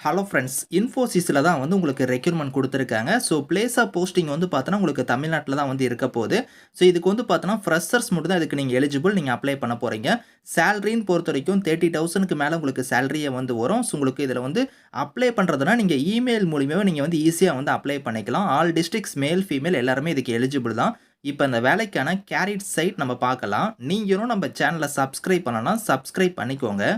Hello friends, இன்ஃபோசிஸில தான் வந்து உங்களுக்கு ரெக்ரூட்மெண்ட் குடுத்துருக்காங்க. ஸோ பிளேஸ் ஆஃப் போஸ்டிங் வந்து பார்த்தோன்னா, உங்களுக்கு தமிழ்நாட்ல தான் வந்து இருக்க போது. ஸோ இதுக்கு வந்து பார்த்தோன்னா, ஃப்ரெஷர்ஸ் மட்டும் தான் இதுக்கு நீங்க எலிஜிபிள். நீங்க அப்ளை பண்ண போறீங்க. சேலரின்னு பொறுத்தவரைக்கும் 30,000க்கு மேல உங்களுக்கு சேலரியே வந்து வரும். ஸோ உங்களுக்கு இதில வந்து அப்ளை பண்றதுனா, நீங்க இமெயில் மூலியமாவே நீங்க வந்து ஈஸியா வந்து அப்ளை பண்ணிக்கலாம். ஆல் டிஸ்ட்ரிக்ட்ஸ் மேல், ஃபீமேல் எல்லாருமே இதுக்கு எலிஜிபிள் தான். இப்ப இந்த வேலைக்கான கேரியர் சைட் நம்ம பார்க்கலாம். நீங்க இன்னும் நம்ம சேனல சப்ஸ்கிரைப் பண்ணலனா, சப்ஸ்கிரைப் பண்ணிக்கோங்க.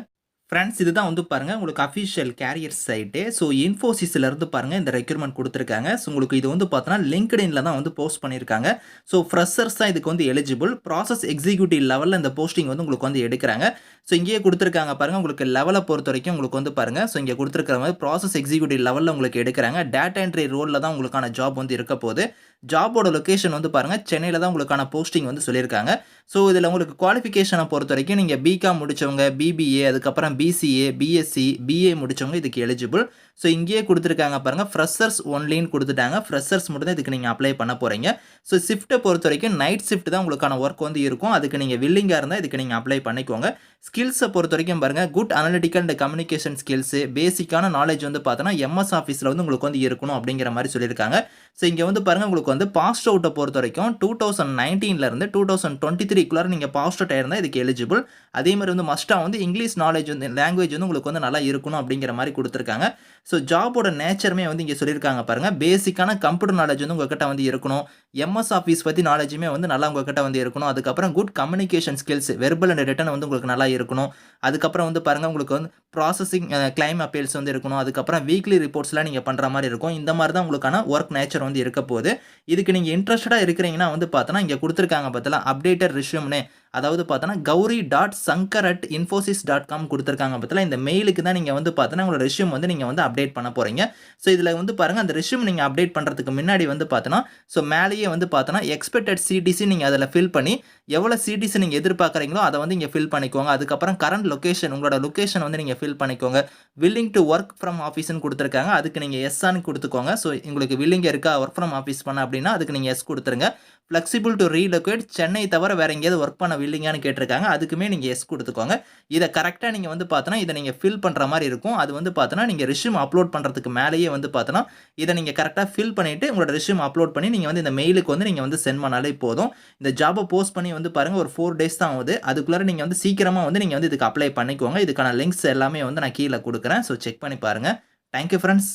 ஃப்ரெண்ட்ஸ் இதுதான் வந்து பாருங்க உங்களுக்கு அஃபிஷியல் கேரியர் சைட்டு. ஸோ இன்ஃபோசிஸ்ல இருந்து பாருங்க இந்த ரெக்ரூட்மெண்ட் குடுத்துருக்காங்க. ஸோ உங்களுக்கு இது வந்து பார்த்தோன்னா லிங்க்டின்ல தான் வந்து போஸ்ட் பண்ணியிருக்காங்க. ஸோ ஃப்ரெஷர்ஸ் தான் இதுக்கு வந்து எலிஜிபிள். ப்ராசஸ் எக்ஸிக்யூட்டிவ் லெவல்ல இந்த போஸ்டிங் வந்து உங்களுக்கு வந்து எடுக்குறாங்க. ஸோ இங்கேயே குடுத்துருக்காங்க பாருங்க. உங்களுக்கு லெவல பொறுத்தவரைக்கும் உங்களுக்கு வந்து பாருங்க. ஸோ இங்க குடுத்துருக்கிற மாரி ப்ராசஸ் எக்ஸிக்யூட்டிவ் லெவல்ல உங்களுக்கு எடுக்குறாங்க. டேட்டா என்ட்ரி ரோல்ல தான் உங்களுக்கான ஜாப் வந்து இருக்க போது. ஜாபோட லொகேஷன் வந்து பாருங்க சென்னையில தான் உங்களுக்கான போஸ்டிங் வந்து சொல்லியிருக்காங்க. ஸோ இதில உங்களுக்கு குவாலிஃபிகேஷன பொறுத்தவரைக்கும் நீங்க பிகாம் முடிச்சவங்க, பிபிஏ அதுக்கப்புறம் பிசிஏ, பிஎஸ்சி, பிஏ முடிச்சவங்க இதுக்கு எலிஜிபிள். ஸோ இங்கேயே குடுத்துருக்காங்க பாருங்க. ஃப்ரெஷர்ஸ் ஒன்லின்னு குடுத்துட்டாங்க. ஃப்ரெஷர்ஸ் மட்டும் தான் இதுக்கு நீங்க அப்ளை பண்ண போறீங்க. ஸோ ஷிஃப்ட்ட பொறுத்தவரைக்கும் நைட் ஷிஃப்ட் தான் உங்களுக்கான வொர்க் வந்து இருக்கும். அதுக்கு நீங்க வில்லிங்கா இருந்தா இதுக்கு நீங்க அப்ளை பண்ணிக்கோங்க. ஸ்கில்ஸ பொறுத்தவரைக்கும் பாருங்க good analytical and communication skills, பேசிக்கான நாலேட்ஜ் வந்து பார்த்தோன்னா எம்எஸ் ஆஃபீஸ்ல வந்து உங்களுக்கு வந்து இருக்கணும் அப்படிங்கிற மாரி சொல்லியிருக்காங்க. ஸோ இங்க வந்து பாருங்க உங்களுக்கு வந்து பாஸ்ட் அவுட்ட பொறுத்தவரைக்கும் 2019ல இருந்து 2023க்குள்ளார நீங்க பாஸ்ட் அவுட் ஆயிருந்தா இதுக்கு எலிஜிபிள். அதே மாரி வந்து மஸ்ட்டா வந்து இங்கிலீஷ் நாலேட்ஜ் வந்து லாங்குவேஜ் வந்து உங்களுக்கு வந்து நல்லா இருக்கணும் அப்படிங்கிற மாரி குடுத்துருக்காங்க. ஸோ ஜாபோட நேச்சருமே வந்து இங்க சொல்லியிருக்காங்க பாருங்க. பேசிக்கான கம்ப்யூட்டர் நாலேட்ஜ் வந்து உங்ககிட்ட வந்து இருக்கணும். எம்எஸ் ஆஃபீஸ் பத்தி நாலேட்ஜுமே வந்து நல்லா உங்ககிட்ட வந்து இருக்கணும். அதுக்கப்புறம் good communication skills, verbal and written வந்து உங்களுக்கு நல்லா இருக்கணும். அதுக்கப்புறம் வந்து பாருங்க உங்களுக்கு வந்து ப்ராசஸிங் கிளைம் அப்பீல்ஸ் வந்து இருக்கணும். அதுக்கப்புறம் வீக்லி ரிப்போர்ட்ஸ்லாம் நீங்க பண்ற மாரி இருக்கும். இந்த மாரி தான் உங்களுக்கான வொர்க் நேச்சர் வந்து இருக்க போது. இதுக்கு நீங்க இன்ட்ரஸ்டடா இருக்கிறீங்கன்னா வந்து பார்த்தோன்னா, இங்க குடுத்துருக்காங்க பார்த்தீங்களா, அப்டேட்டட் ரெஸ்யூம்னு. அதாவது பார்த்தோன்னா, gauri.sankar@infosys.com குடுத்துருக்காங்க பார்த்தீங்களா, இந்த மெயிலுக்கு தான் நீங்க வந்து பார்த்தோன்னா, உங்களோட ரெஸ்யூம் வந்து நீங்க வந்து அப்டேட் பண்ண போறீங்க. ஸோ இதில வந்து பாருங்க, அந்த ரெஸ்யூம் நீங்க அப்டேட் பண்றதுக்கு முன்னாடி வந்து பார்த்தோன்னா, ஸோ மேலேயே வந்து பார்த்தோன்னா, எக்ஸ்பெக்டட் சிடிசி நீங்க அதில ஃபில் பண்ணி, எவ்வளோ சிடிசி நீங்க எதிர்பார்க்குறீங்களோ, அத வந்து இங்க ஃபில் பண்ணிக்கோங்க. அதுக்கப்புறம் கரண்ட் லொகேஷன் உங்களோட லொகேஷன் வந்து நீங்க ஃபில் பண்ணிக்கோங்க. வில்லிங் டூ வொர்க் ஃப்ரம் ஆஃபீஸ்ன்னு குடுத்துருக்காங்க. அதுக்கு நீங்க எஸ் ஆன்னு குடுத்துக்கோங்க. ஸோ உங்களுக்கு வில்லிங் இருக்கா வொர்க் ஃப்ரம் ஆஃபீஸ் பண்ண அப்படின்னா, அதுக்கு நீங்க எஸ் குடுத்துருங்க. ஃப்ளெக்சிபிள் டூ ரீலோகேட் சென்னை தவிர வேற எங்கேயாவது வொர்க் பண்ண வில்லிங்கான்னு கேட்டிருக்காங்க. அதுக்குமே நீங்க எஸ் குடுத்துக்கோங்க. இத கரெக்ட்டா நீங்க வந்து பார்த்தோன்னா, இத நீங்க ஃபில் பண்ற மாரி இருக்கும். அது வந்து பார்த்தோன்னா, நீங்க ரெஸ்யூம் அப்லோட் பண்றதுக்கு மேலேயே வந்து பார்த்தோன்னா, இத நீங்க கரெக்ட்டா ஃபில் பண்ணிட்டு, உங்களோட ரெஸ்யூம் அப்லோட் பண்ணி, நீங்க வந்து இந்த மெயிலுக்கு வந்து நீங்க வந்து சென்ட் பண்ணாலே போதும். இந்த ஜாப்ப போஸ்ட் பண்ணி வந்து பாருங்க ஒரு 4 டேஸ் தான் ஆகுது. அதுக்குள்ளார நீங்க வந்து சீக்கிரமா வந்து நீங்க வந்து இதுக்கு அப்ளை பண்ணிக்கோங்க. இதுக்கான லிங்க்ஸ் எல்லாமே வந்து நான் கீழ குடுக்குறேன். ஸோ செக் பண்ணி பாருங்க. Thank you friends.